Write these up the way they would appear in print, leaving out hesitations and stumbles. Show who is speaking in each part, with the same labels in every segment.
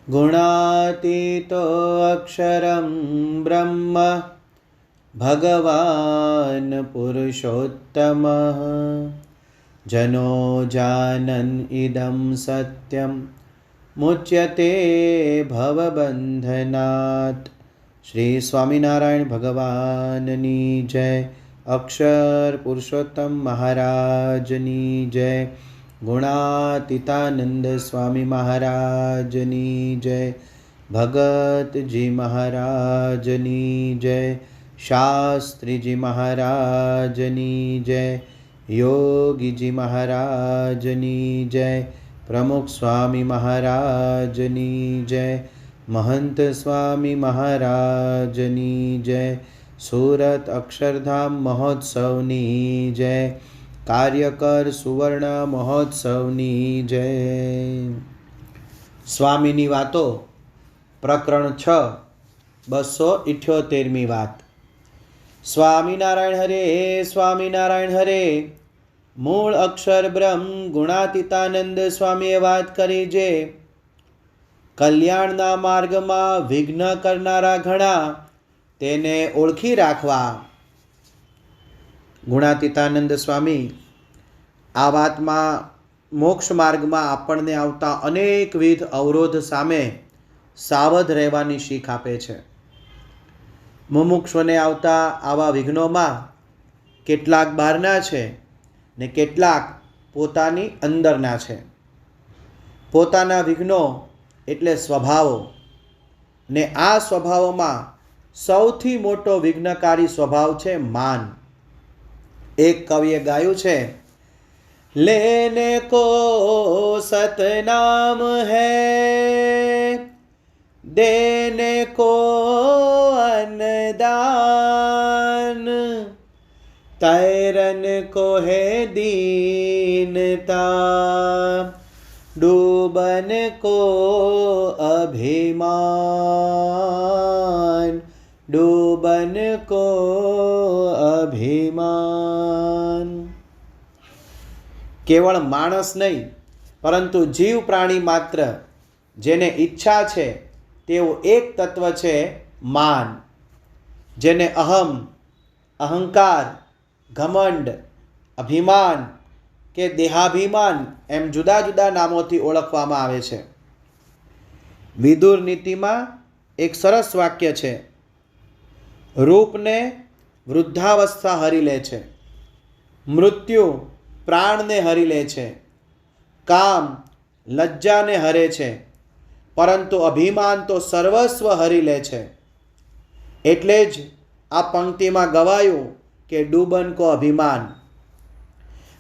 Speaker 1: गुणातीतो अक्षरं ब्रह्म भगवान् पुरुषोत्तमः जनो जानन् इदं सत्यं मुच्यते भवबन्धनात्। श्री स्वामिनारायण भगवाननी जय। अक्षर पुरुषोत्तम महाराजनी जय। गुणातीतानंद स्वामी महाराजनी जय। भगत जी महाराजनी जय। शास्त्री जी महाराजनी जय। योगी जी महाराजनी जय। प्रमुख स्वामी महाराजनी जय। महंत स्वामी महाराजनी जय। सूरत अक्षरधाम महोत्सवनी जय। कार्यकर सुवर्ण महोत्सवनी जय। स्वामीनी वातो प्रकरण 6 278मी वात। स्वामीनारायण हरे स्वामीनारायण हरे। मूળ અક્ષર બ્રહ્મ ગુણાતીતાનંદ સ્વામીએ વાત કરી જે કલ્યાણના માર્ગમાં વિઘ્ન કરનારા ઘણા તેને ઓળખી રાખવા। ગુણાતીતાનંદ સ્વામી આ વાતમાં મોક્ષ માર્ગમાં આપણને આવતા અનેકવિધ અવરોધ સામે સાવધ રહેવાની શીખ આપે છે। મુમુક્ષુને આવતા આવા વિઘ્નોમાં કેટલાક બહારના છે ને કેટલાક પોતાની અંદરના છે। પોતાના વિઘ્નો એટલે સ્વભાવો ને આ સ્વભાવોમાં સૌથી મોટો વિઘ્નકારી સ્વભાવ છે માન। એક કવિએ ગાયું છે, લેને કો સતનામ હૈ देने को अन्नदान तैरन को है दीनता डूबन को अभिमान डूबन को अभिमान। केवल माणस नहीं परंतु जीव प्राणी मात्र जेने इच्छा छे तेवो एक तत्व छे मान, जेने अहम, अहंकार, घमंड, अभिमान के देहाभिमान एम जुदा जुदा नामोथी ओळखवामां आवे छे। विदुर नीतिमां एक सरस वाक्य छे, रूप ने वृद्धावस्था हरी ले छे, मृत्यु प्राण ने हरी ले छे, काम लज्जा ने हरे छे, परंतु अभिमान तो सर्वस्व हरी ले छे। एटले ज आ पंक्तिमां गवायुं के डूबन को अभिमान।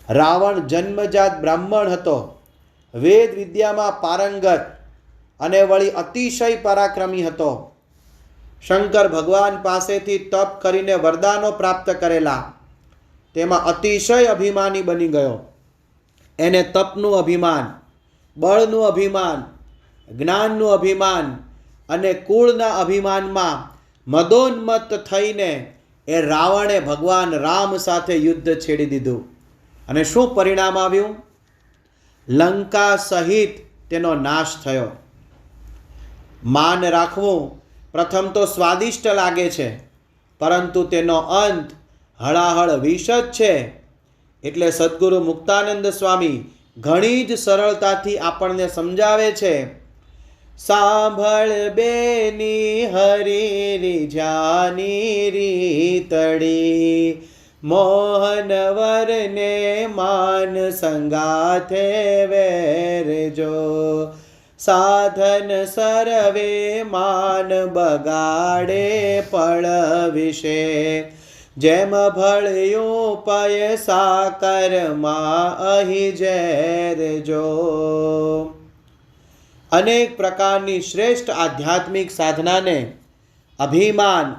Speaker 1: रावण जन्मजात ब्राह्मण हतो, वेद विद्यामां पारंगत अने वળી अतिशय पराक्रमी हतो। शंकर भगवान पासेथी तप करीने वरदानो प्राप्त करेला, तेमां अतिशय अभिमानी बनी गयो। एने तपनुं अभिमान, बळनुं अभिमान, ज्ञानનું અભિમાન અને કુળના અભિમાનમાં મદોન્મત્ત થઈને એ રાવણે ભગવાન રામ સાથે યુદ્ધ છેડી દીધું અને શું પરિણામ આવ્યું? લંકા સહિત તેનો નાશ થયો। માન રાખવું પ્રથમ તો સ્વાદિષ્ટ લાગે છે, પરંતુ તેનો અંત હળાહળ વિષ જ છે। એટલે સદ્ગુરુ મુક્તાનંદ સ્વામી ઘણી જ સરળતાથી આપણને સમજાવે છે, सांभळ बेनी हरी रिजानी रीतड़ी मोहन वरने मान संगाथे वेरजो साधन सरवे मान बगाड़े पळ विषे जेम भळ्यूं पयसा कर्मा अहि जेरजो। अनेक प्रकारनी श्रेष्ठ आध्यात्मिक साधना ने अभिमान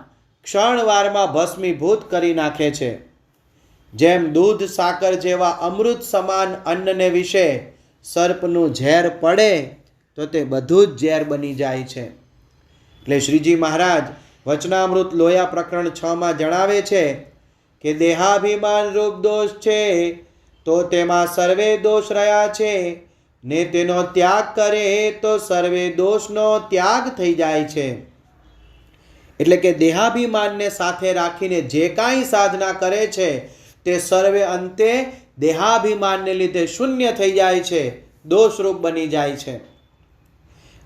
Speaker 1: क्षणवारमां भस्मीभूत करी नाखे छे। जेम दूध साकर जेवा अमृत समान अन्न ने विषे सर्पनुं झेर पड़े तो ते बधुं ज झेर बनी जाय छे। એટલે શ્રીજી મહારાજ વચનામૃત લોયા પ્રકરણ 6 માં જણાવે છે કે દેહાભિમાન રૂપ દોષ છે તો તેમાં સર્વે દોષ રહ્યા છે, ને તેનો ત્યાગ કરે તો સર્વે દોષનો ત્યાગ થઈ જાય છે. એટલે કે દેહાભિમાનને સાથે રાખીને જે કાંઈ સાધના કરે છે તે સર્વે અંતે દેહાભિમાનને લીધે શૂન્ય થઈ જાય છે, દોષરૂપ બની જાય છે.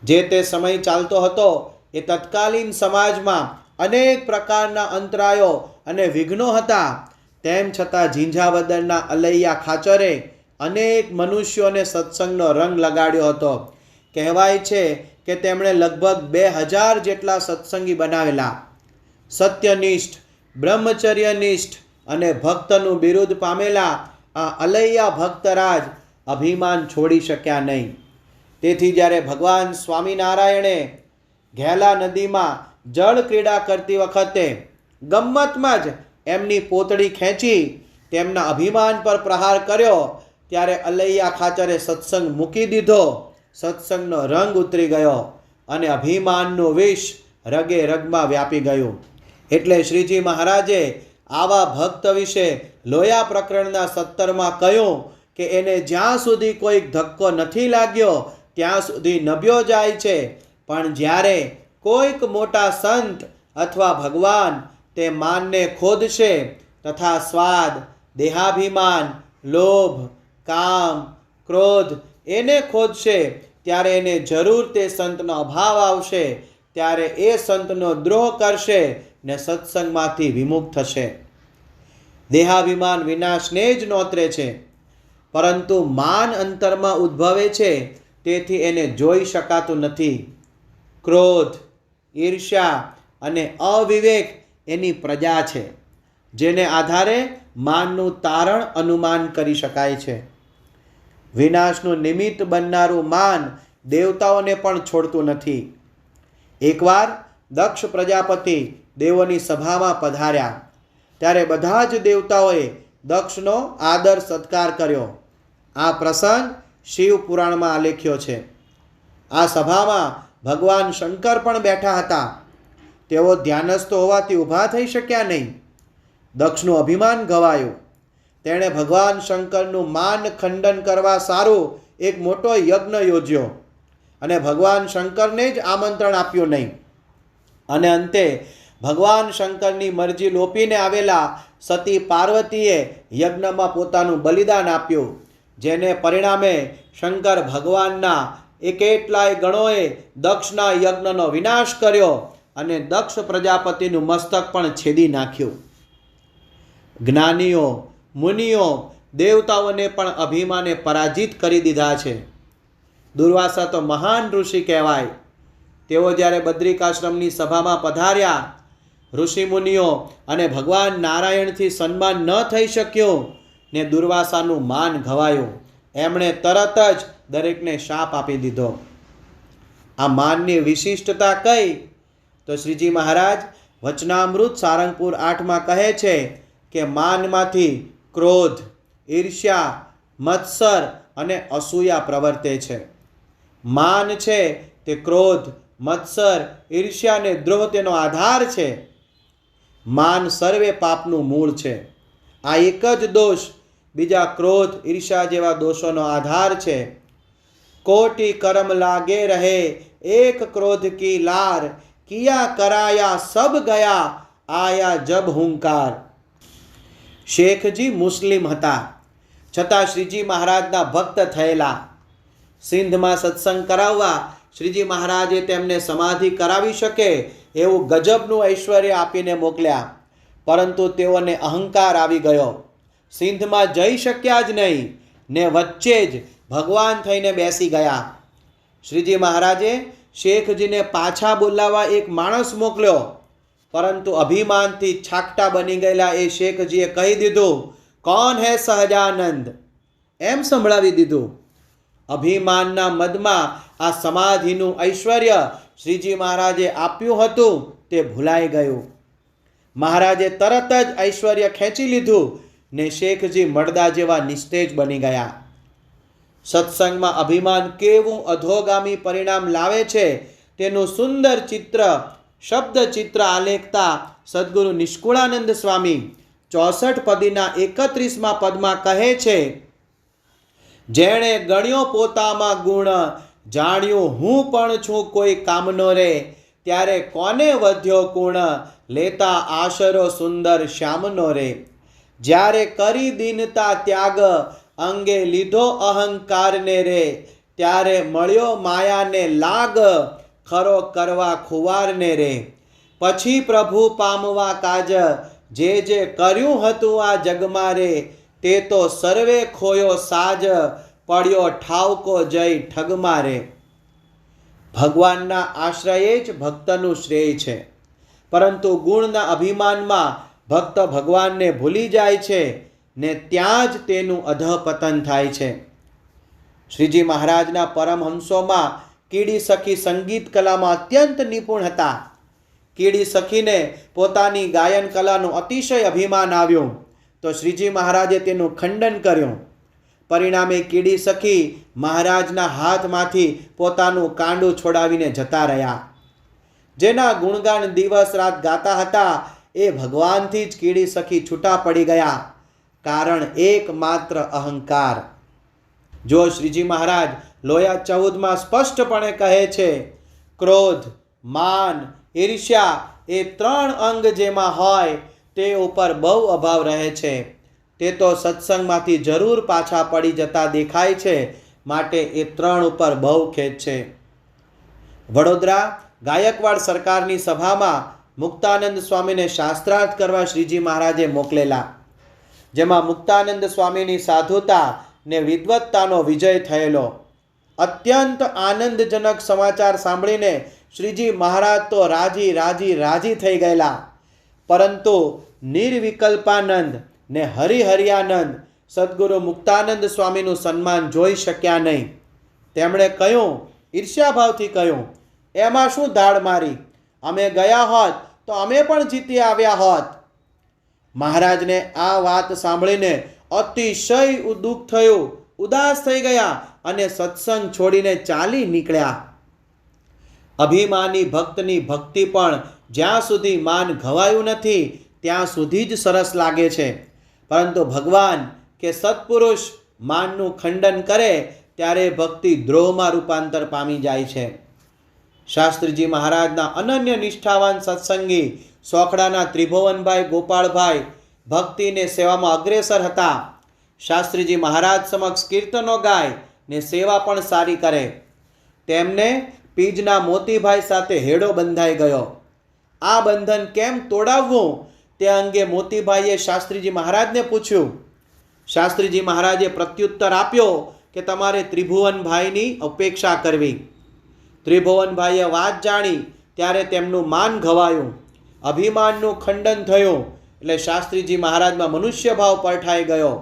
Speaker 1: જે તે સમય ચાલતો હતો એ તત્કાલીન સમાજમાં અનેક પ્રકારના અંતરાયો અને વિઘ્નો હતા. તેમ છતાં ઝીંઝાવદરના અલૈયા ખાચરે અનેક મનુષ્યોને સત્સંગનો રંગ લગાડ્યો હતો. કહેવાય છે કે તેમણે લગભગ 2000 જેટલા સત્સંગી બનાવેલા. સત્યનિષ્ઠ, બ્રહ્મચર્યનિષ્ઠ અને ભક્તનું બિરુદ પામેલા આ અલૈયા ભક્તરાજ અભિમાન છોડી શક્યા નહીં. તેથી જ્યારે ભગવાન સ્વામિનારાયણે ઘેલા નદીમાં જળ ક્રીડા કરતી વખતે ગમ્મતમાં જ એમની પોતળી ખેંચી તેમના અભિમાન પર પ્રહાર કર્યો, ત્યારે અલૈયા ખાચરે સત્સંગ મૂકી દીધો. સત્સંગનો રંગ ઉતરી ગયો અને અભિમાનનું વિષ રગે રગમાં વ્યાપી ગયું. એટલે શ્રીજી મહારાજે આવા ભક્ત વિશે લોયા પ્રકરણના 17માં કહ્યું કે એને જ્યાં સુધી કોઈક ધક્કો નથી લાગ્યો ત્યાં સુધી નભ્યો જાય છે, પણ જ્યારે કોઈક મોટા સંત અથવા ભગવાન તે માનને ખોદશે તથા સ્વાદ, દેહાભિમાન, લોભ, કામ, ક્રોધ એને ખોદશે ત્યારે એને જરૂર તે સંતનો અભાવ આવશે. ત્યારે એ સંતનો દ્રોહ કરશે ને સત્સંગમાંથી વિમુખ થશે. દેહાભિમાન વિનાશને જ નોતરે છે, પરંતુ માન અંતરમાં ઉદ્ભવે છે, તેથી એને જોઈ શકાતું નથી. ક્રોધ, ઈર્ષ્યા અને અવિવેક એની પ્રજા છે, જેને આધારે માનનું તારણ અનુમાન કરી શકાય છે. વિનાશનું નિમિત્ત બનનારું માન દેવતાઓને પણ છોડતું નથી. એકવાર દક્ષ પ્રજાપતિ દેવોની સભામાં પધાર્યા, ત્યારે બધા જ દેવતાઓએ દક્ષનો આદર સત્કાર કર્યો. આ પ્રસંગ શિવ પુરાણમાં આલેખ્યો છે. આ સભામાં ભગવાન શંકર પણ બેઠા હતા. તેઓ ધ્યાનસ્થ હોવાથી ઊભા થઈ શક્યા નહીં. દક્ષનું અભિમાન ગવાયું. તેણે ભગવાન શંકરનું માન ખંડન કરવા સારું એક મોટો યજ્ઞ યોજ્યો અને ભગવાન શંકરને જ આમંત્રણ આપ્યું નહીં. અને અંતે ભગવાન શંકરની મરજી લોપીને આવેલા સતી પાર્વતીએ યજ્ઞમાં પોતાનું બલિદાન આપ્યું, જેને પરિણામે શંકર ભગવાનના કેટલાય ગણોએ દક્ષના યજ્ઞનો વિનાશ કર્યો અને દક્ષ પ્રજાપતિનું મસ્તક પણ છેદી નાખ્યું. જ્ઞાનીઓ, મુનિઓ, દેવતાઓને પણ અભિમાને પરાજિત કરી દીધા છે. દુર્વાસા તો મહાન ઋષિ કહેવાય. તેઓ જ્યારે બદ્રિકાશ્રમની સભામાં પધાર્યા, ઋષિમુનિઓ અને ભગવાન નારાયણથી સન્માન ન થઈ શક્યું ને દુર્વાસાનું માન ઘવાયું. એમણે તરત જ દરેકને શાપ આપી દીધો. આ માનની વિશિષ્ટતા કઈ? તો શ્રીજી મહારાજ વચનામૃત સારંગપુર 8માં કહે છે કે માનમાંથી ક્રોધ, ઈર્ષ્યા, મત્સર અને અસૂયા પ્રવર્તે છે. માન છે તે ક્રોધ, મત્સર, ઈર્ષ્યા અને દ્રોહ તેનો આધાર છે. માન સર્વે પાપનું મૂળ છે. આ એક જ દોષ બીજા ક્રોધ, ઈર્ષ્યા જેવા દોષોનો આધાર છે. કોટી કરમ લાગે રહે એક ક્રોધ કી લાર, કિયા કરાયા સબ ગયા આયા જબ હુંકાર. શેખજી મુસ્લિમ હતા, છતાં શ્રીજી મહારાજના ભક્ત થયેલા. સિંધમાં સત્સંગ કરાવવા શ્રીજી મહારાજે તેમને સમાધિ કરાવી શકે એવું ગજબનું ઐશ્વર્ય આપીને મોકલ્યા, પરંતુ તેઓને અહંકાર આવી ગયો. સિંધમાં જઈ શક્યા જ નહીં ને વચ્ચે જ ભગવાન થઈને બેસી ગયા. શ્રીજી મહારાજે શેખજીને પાછા બોલાવવા એક માણસ મોકલ્યો, પરંતુ અભિમાનથી છાકટા બની ગયેલા એ શેખજીએ કહી દીધું, કોણ હે સહજાનંદ? એમ સંભળાવી દીધું. અભિમાનના મદમાં આ સમાધિનું ઐશ્વર્ય શ્રીજી મહારાજે આપ્યું હતું તે ભૂલાઈ ગયું. મહારાજે તરત જ ઐશ્વર્ય ખેંચી લીધું ને શેખજી મળદા જેવા નિસ્તેજ બની ગયા. સત્સંગમાં અભિમાન કેવું અધોગામી પરિણામ લાવે છે તેનું સુંદર ચિત્ર, શબ્દ ચિત્ર આલેખતા સદ્ગુરુ નિષ્કુળાનંદ સ્વામી 64 પદીના 31માં પદમાં કહે છે જેણે ગણ્યો પોતામાં ગુણ, જાણ્યું હું પણ છું કોઈ કામનો રે, ત્યારે કોને વધ્યો ગુણ, લેતા આશરો સુંદર શ્યામનો રે. જ્યારે કરી દીનતા ત્યાગ, અંગે લીધો અહંકારને રે, ત્યારે મળ્યો માયાને લાગ, ખરો કરવા ખુવારને રે. પછી પ્રભુ પામવા કાજ, જે જે કર્યું હતું આ જગમાં રે, તે તો સર્વે ખોયો સાજ, પડ્યો ઠાવકો જય ઠગમાં રે. ભગવાનના આશ્રયે જ ભક્તનું શ્રેય છે, પરંતુ ગુણના અભિમાનમાં ભક્ત ભગવાનને ભૂલી જાય છે ને ત્યાં જ તેનું અધઃપતન થાય છે. શ્રીજી મહારાજના પરમહંસોમાં કીડી સખી સંગીત કલામાં અત્યંત નિપુણ હતા. કીડી સખીને પોતાની ગાયન કલાનું અતિશય અભિમાન આવ્યું તો શ્રીજી મહારાજે તેનું ખંડન કર્યું. પરિણામે કીડી સખી મહારાજના હાથમાંથી પોતાનું કાંડું છોડાવીને જતા રહ્યા. જેના ગુણગાન દિવસ રાત ગાતા હતા એ ભગવાનથી જ કીડી સખી છૂટા પડી ગયા. કારણ એકમાત્ર અહંકાર. જો શ્રીજી મહારાજ લોયા 14માં સ્પષ્ટપણે કહે છે, ક્રોધ, માન, ઈર્ષ્યા એ 3 અંગ જેમાં હોય તે ઉપર બહુ અભાવ રહે છે. તે તો સત્સંગમાંથી જરૂર પાછા પડી જતા દેખાય છે, માટે એ 3 ઉપર બહુ ખેદ છે. વડોદરા ગાયકવાડ સરકારની સભામાં મુક્તાનંદ સ્વામીને શાસ્ત્રાર્થ કરવા શ્રીજી મહારાજે મોકલેલા, જેમાં મુક્તાનંદ સ્વામીની સાધુતા ને વિદ્વત્તાનો વિજય થયેલો. અત્યંત આનંદજનક સમાચાર સાંભળીને શ્રીજી મહારાજ તો રાજી થઈ ગયેલા. પરંતુ નિર્વિકલ્પાનંદ ને હરિહરિયાનંદ સદગુરુ મુક્તાનંદ સ્વામીનું સન્માન જોઈ શક્યા નહીં. તેમણે કહ્યું, ઈર્ષ્યાભાવથી કહ્યું, એમાં શું ધાડ મારી, અમે ગયા હોત તો અમે પણ જીતી આવ્યા હોત. મહારાજને આ વાત સાંભળીને અતિશય દુઃખ થયું, ઉદાસ થઈ ગયા અને સત્સંગ છોડીને ચાલી નીકળ્યા. અભિમાની ભક્તની ભક્તિ પણ જ્યાં સુધી માન ઘવાયું નથી ત્યાં સુધી જ સરસ લાગે છે, પરંતુ ભગવાન કે સત્પુરુષ માનનું ખંડન કરે ત્યારે ભક્તિ દ્રોહમાં રૂપાંતર પામી જાય છે. શાસ્ત્રીજી મહારાજના અનન્ય નિષ્ઠાવાન સત્સંગી સોખડાના ત્રિભુવનભાઈ ગોપાળભાઈ ભક્તિને સેવામાં અગ્રેસર હતા. શાસ્ત્રીજી મહારાજ સમક્ષ કીર્તનો ગાય ને સેવા પણ સારી કરે. તેમને પીજના મોતીભાઈ સાથે હેડો બંધાઈ ગયો. આ બંધન કેમ તોડાવવું તે અંગે મોતીભાઈએ શાસ્ત્રીજી મહારાજને પૂછ્યું. શાસ્ત્રીજી મહારાજે પ્રત્યુત્તર આપ્યો કે તમારે ત્રિભુવનભાઈની અપેક્ષા કરવી. ત્રિભુવનભાઈએ વાત જાણી ત્યારે તેમનું માન ઘવાયું, અભિમાનનું ખંડન થયું, એટલે શાસ્ત્રીજી મહારાજમાં મનુષ્ય ભાવ પરઠાઈ ગયો.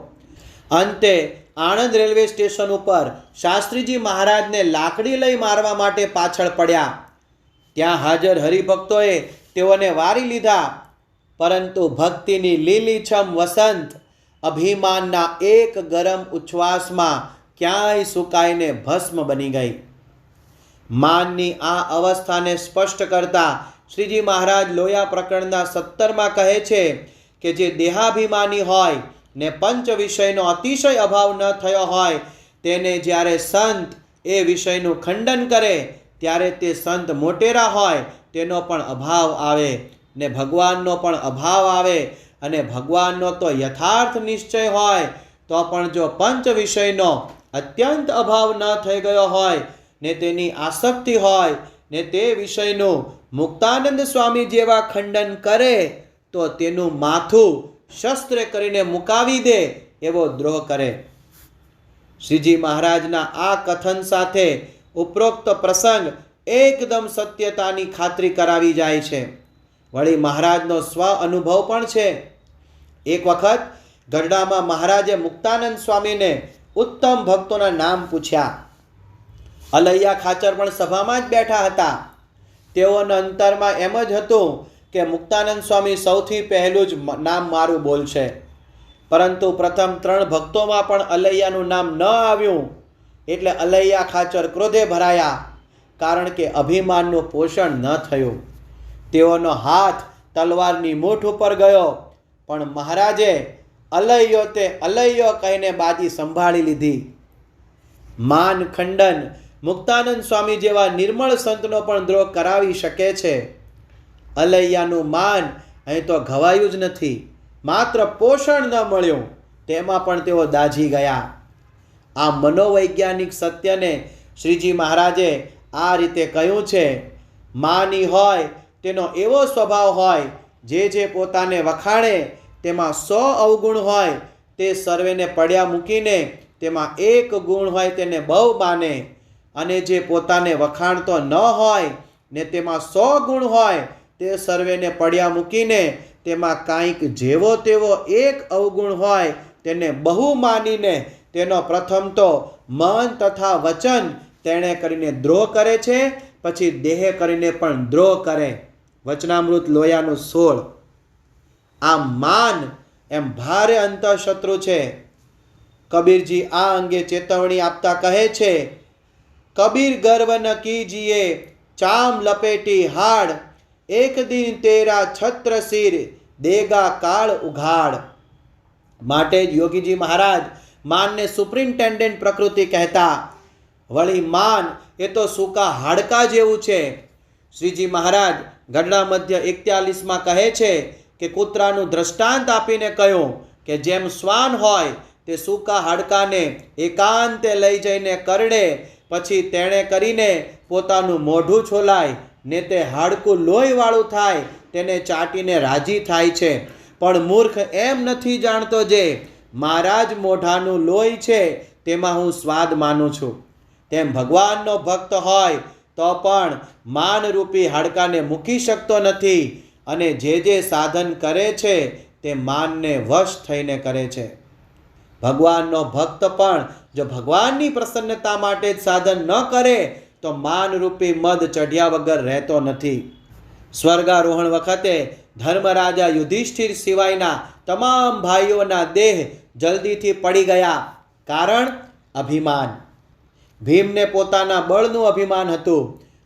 Speaker 1: અંતે આણંદ રેલવે સ્ટેશન ઉપર શાસ્ત્રીજી મહારાજને લાકડી લઈ મારવા માટે પાછળ પડ્યા. ત્યાં હાજર હરિભક્તોએ તેઓને વારી લીધા, પરંતુ ભક્તિની લીલીછમ વસંત અભિમાનના એક ગરમ ઉચ્છ્વાસમાં ક્યાંય સુકાઈને ભસ્મ બની ગઈ. માનની આ અવસ્થાને સ્પષ્ટ કરતા શ્રીજી મહારાજ લોયા પ્રકરણના 17માં કહે છે કે જે દેહાભિમાની હોય ને પંચ વિષયનો અતિશય અભાવ ન થયો હોય તેને જ્યારે સંત એ વિષયનું ખંડન કરે ત્યારે તે સંત મોટેરા હોય તેનો પણ અભાવ આવે ને ભગવાનનો પણ અભાવ આવે. અને ભગવાનનો તો યથાર્થ નિશ્ચય હોય તો પણ જો પંચ વિષયનો અત્યંત અભાવ ન થઈ ગયો હોય ને તેની આસક્તિ હોય ને તે વિષયનું મુક્તાનંદ સ્વામી જેવા ખંડન કરે તો તેનું માથું શસ્ત્ર કરીને મુકાવી દે એવો દ્રોહ કરે. શ્રીજી મહારાજના આ કથન સાથે ઉપરોક્ત પ્રસંગ એકદમ સત્યતાની ખાતરી કરાવી જાય છે. વળી મહારાજનો સ્વ અનુભવ પણ છે. એક વખત ગઢડામાં મહારાજે મુક્તાનંદ સ્વામીને ઉત્તમ ભક્તોના નામ પૂછ્યા. અલૈયા ખાચર પણ સભામાં જ બેઠા હતા. તેઓના અંતરમાં એમ જ હતું કે મુક્તાનંદ સ્વામી સૌથી પહેલું જ નામ મારું બોલશે. પરંતુ પ્રથમ 3 ભક્તોમાં પણ અલૈયાનું નામ ન આવ્યું એટલે અલૈયા ખાચર ક્રોધે ભરાયા, કારણ કે અભિમાનનું પોષણ ન થયું. તેઓનો હાથ તલવારની મૂઠ ઉપર ગયો, પણ મહારાજે અલૈયો તે અલૈયો કહીને બાજી સંભાળી લીધી. માન ખંડન મુક્તાનંદ સ્વામી જેવા નિર્મળ સંતનો પણ દ્રોહ કરાવી શકે છે. અલૈયાનું માન અહીં તો ઘવાયું જ નથી, માત્ર પોષણ ન મળ્યું તેમાં પણ તેઓ દાઝી ગયા. આ મનોવૈજ્ઞાનિક સત્યને શ્રીજી મહારાજે આ રીતે કહ્યું છે. માની હોય તેનો એવો સ્વભાવ હોય જે પોતાને વખાણે તેમાં 100 અવગુણ હોય તે સર્વેને પડ્યા મૂકીને તેમાં એક ગુણ હોય તેને બહુ માને, અને જે પોતાને વખાણતો ન હોય ને તેમાં 100 ગુણ હોય તે સર્વેને પડ્યા મૂકીને તેમાં કાંઈક જેવો તેવો એક અવગુણ હોય તેને બહુ માનીને તેનો પ્રથમ તો મન તથા વચન તેણે કરીને દ્રોહ કરે છે, પછી દેહ કરીને પણ દ્રોહ કરે. વચનામૃત લોયાનું 16. આ માન એમ ભારે અંતઃશત્રુ છે. કબીરજી આ અંગે ચેતવણી આપતા કહે છે, કબીર ગર્વ ન કીજીએ ચામ લપેટી હાડ, એક દિન તેરા છત્ર સિર દેગા કાળ ઉઘાડ. માટે જ યોગીજી મહારાજ માનને સુપ્રિન્ટેન્ડન્ટ પ્રકૃતિ કહેતા. વળી માન એ તો સૂકા હાડકા જેવું છે. શ્રીજી મહારાજ ગઢડા મધ્ય 41માં કહે છે કે કૂતરાનું દ્રષ્ટાંત આપીને કહ્યું કે જેમ શ્વાન હોય તે સૂકા હાડકાને એકાંતે લઈ જઈને કરડે, પછી તેણે કરીને પોતાનું મોઢું છોલાય ને તે હાડકું લોહીવાળું થાય તેને ચાટીને રાજી થાય છે. પણ મૂર્ખ એમ નથી જાણતો જે મારા જ મોઢાનું લોહી છે તેમાં હું સ્વાદ માનું છું. તેમ ભગવાનનો ભક્ત હોય તો પણ માનરૂપી હાડકાને મૂકી શકતો નથી, અને જે સાધન કરે છે તે માનને વશ થઈને કરે છે. ભગવાનનો ભક્ત પણ જો ભગવાનની પ્રસન્નતા માટે જ સાધન ન કરે તો માનરૂપી મદ ચઢ્યા વગર રહેતો નથી. સ્વર્ગારોહણ વખતે ધર્મરાજા યુધિષ્ઠિર સિવાયના તમામ ભાઈઓના દેહ જલ્દીથી પડી ગયા. કારણ અભિમાન. ભીમને પોતાના બળનું અભિમાન હતું,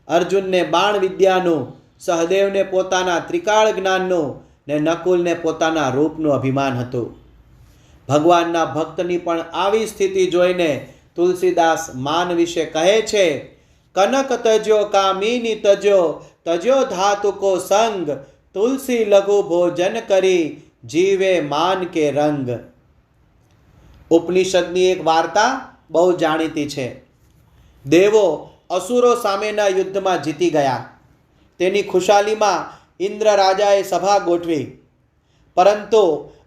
Speaker 1: અર્જુનને બાણ વિદ્યાનું, સહદેવને પોતાના ત્રિકાળ જ્ઞાનનું ને નકુલને પોતાના રૂપનું અભિમાન હતું. ભગવાનના ભક્તની પણ આવી સ્થિતિ જોઈને તુલસીદાસ માન વિશે કહે છે, કનક તજ્યો કામિની તજ્યો તજ્યો ધાતુ કો સંગ, તુલસી લઘુ ભોજન કરી જીવે માન કે રંગ. ઉપનિષદની એક વાર્તા બહુ જાણીતી છે. દેવો અસુરો સામેના યુદ્ધમાં જીતી ગયા. તેની ખુશાલીમાં ઇન્દ્ર રાજાએ સભા ગોઠવી, પરંતુ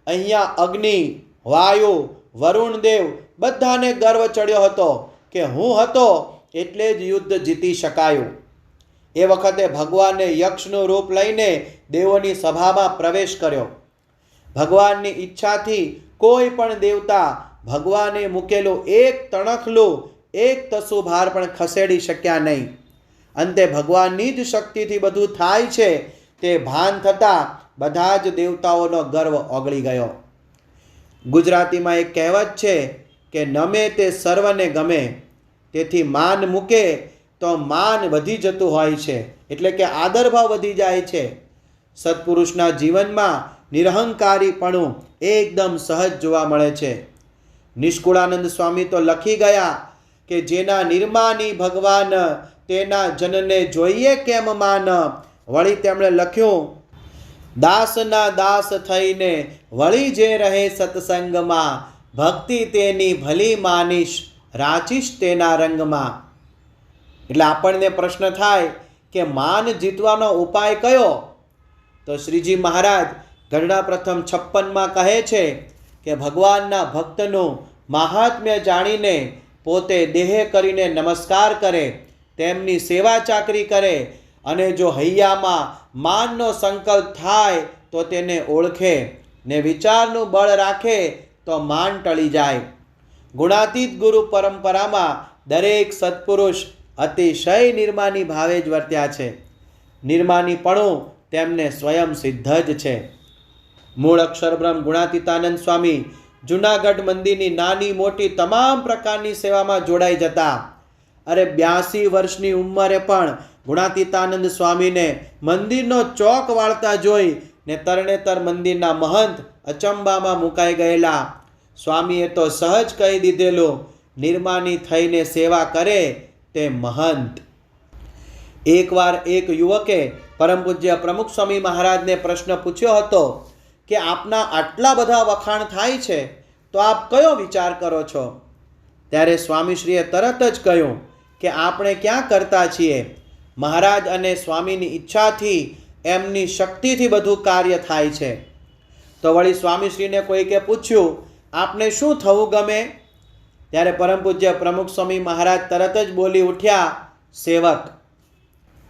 Speaker 1: અહીંયા અગ્નિ, વાયુ, વરુણદેવ બધાને ગર્વ ચડ્યો હતો કે હું હતો એટલે જ યુદ્ધ જીતી શકાયું. એ વખતે ભગવાને યક્ષનું રૂપ લઈને દેવોની સભામાં પ્રવેશ કર્યો. ભગવાનની ઈચ્છાથી કોઈ પણ દેવતા ભગવાને મૂકેલું એક તણખલું, એક તસુભાર પણ ખસેડી શક્યા નહીં. અંતે ભગવાનની જ શક્તિથી બધું થાય છે તે ભાન થતાં બધા જ દેવતાઓનો ગર્વ ઓગળી ગયો. ગુજરાતીમાં એક કહેવત છે કે નમે તે સર્વને ગમે, તેથી માન મૂકે તો માન વધી જતું હોય છે, એટલે કે આદરભાવ વધી જાય છે. સત્પુરુષના જીવનમાં નિરહંકારીપણું એકદમ સહજ જોવા મળે છે. નિષ્કુળાનંદ સ્વામી તો લખી ગયા કે જેના નિર્માની ભગવાન તેના જનને જોઈએ કેમ માન. વળી તેમણે લખ્યું, દાસના દાસ થઈને વળી જે રહે સત્સંગમાં, ભક્તિ તેની ભલી માનીશ રાચીશ તેના રંગમાં. એટલે આપણને પ્રશ્ન થાય કે માન જીતવાનો ઉપાય કયો? તો શ્રીજી મહારાજ ગઢડા પ્રથમ 56માં કહે છે કે ભગવાનના ભક્તનું મહાત્મ્ય જાણીને પોતે દેહ કરીને નમસ્કાર કરે, તેમની સેવા ચાકરી કરે, અને જો હૈયામાં માનનો સંકલ્પ થાય તો તેને ઓળખે ને વિચારનું બળ રાખે તો માન ટળી જાય. ગુણાતીત ગુરુ પરંપરામાં દરેક સત્પુરુષ અતિશય નિર્માની ભાવે જ વર્ત્યા છે. નિર્માનીપણું તેમને સ્વયં સિદ્ધ જ છે. મૂળ અક્ષરબ્રહ્મ ગુણાતીતાનંદ સ્વામી જૂનાગઢ મંદિરની નાની મોટી તમામ પ્રકારની સેવામાં જોડાઈ જતા. અરે 82 વર્ષની ઉંમરે પણ ગુણાતીતાનંદ સ્વામીને મંદિરનો ચોક વાળતા જોઈ ને તરણેતર મંદિરના મહંત અચંબામાં મુકાઈ ગયેલા. સ્વામીએ તો સહજ કહી દીધેલું નિર્માની થઈને સેવા કરે તે મહંત. એકવાર એક યુવકે પરમ પૂજ્ય પ્રમુખ સ્વામી મહારાજને પ્રશ્ન પૂછ્યો હતો કે આપના આટલા બધા વખાણ થાય છે તો આપ કયો વિચાર કરો છો? ત્યારે સ્વામીશ્રીએ તરત જ કહ્યું કે આપણે ક્યાં કરતા છીએ, મહારાજ અને સ્વામીની ઈચ્છાથી, એમની શક્તિથી બધું કાર્ય થાય છે. તો વળી સ્વામીશ્રીને કોઈકે પૂછ્યું, આપને શું થવું ગમે? ત્યારે પરમ પૂજ્ય પ્રમુખ સ્વામી મહારાજ તરત જ બોલી ઉઠ્યા, સેવક.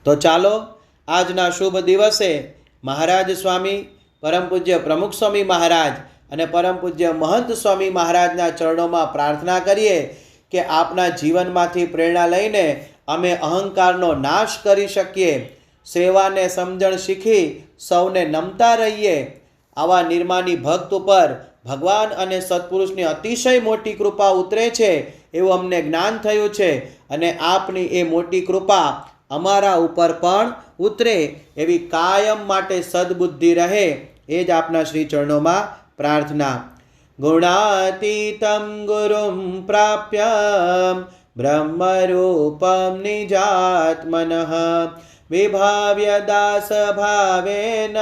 Speaker 1: તો ચાલો આજના શુભ દિવસે મહારાજ સ્વામી, પરમ પૂજ્ય પ્રમુખ સ્વામી મહારાજ અને પરમ પૂજ્ય મહંત સ્વામી મહારાજના ચરણોમાં પ્રાર્થના કરીએ કે આપના જીવનમાંથી પ્રેરણા લઈને અમે અહંકારનો નાશ કરી શકીએ, સેવાને સમજણ શીખી સૌને નમતા રહીએ. આવા નિર્માની ભક્ત ઉપર ભગવાન અને સત્પુરુષની અતિશય મોટી કૃપા ઉતરે છે એવું અમને જ્ઞાન થયું છે, અને આપની એ મોટી કૃપા અમારા ઉપર પણ ઉતરે એવી કાયમ માટે સદબુદ્ધિ રહે, એ જ આપના શ્રી ચરણોમાં પ્રાર્થના. ગુણાતીતમ ગુરુમ પ્રાપ્ય બ્રહ્મરૂપમ નિજાત્મનઃ વિભાવ્ય દાસ ભાવેન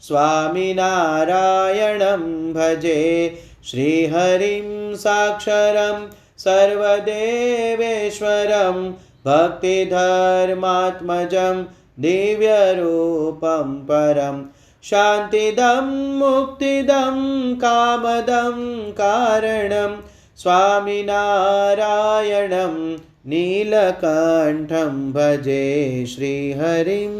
Speaker 1: સ્વામિનારાયણં ભજે. શ્રીહરિં સાક્ષરં સર્વદેવેશ્વરં ભક્તિધર્માત્મજં દિવ્યરૂપં પરમ. શાંતિદં મુક્તિદં કામદં કારણં સ્વામિનારાયણં નીલકંઠં ભજે. શ્રીહરિં.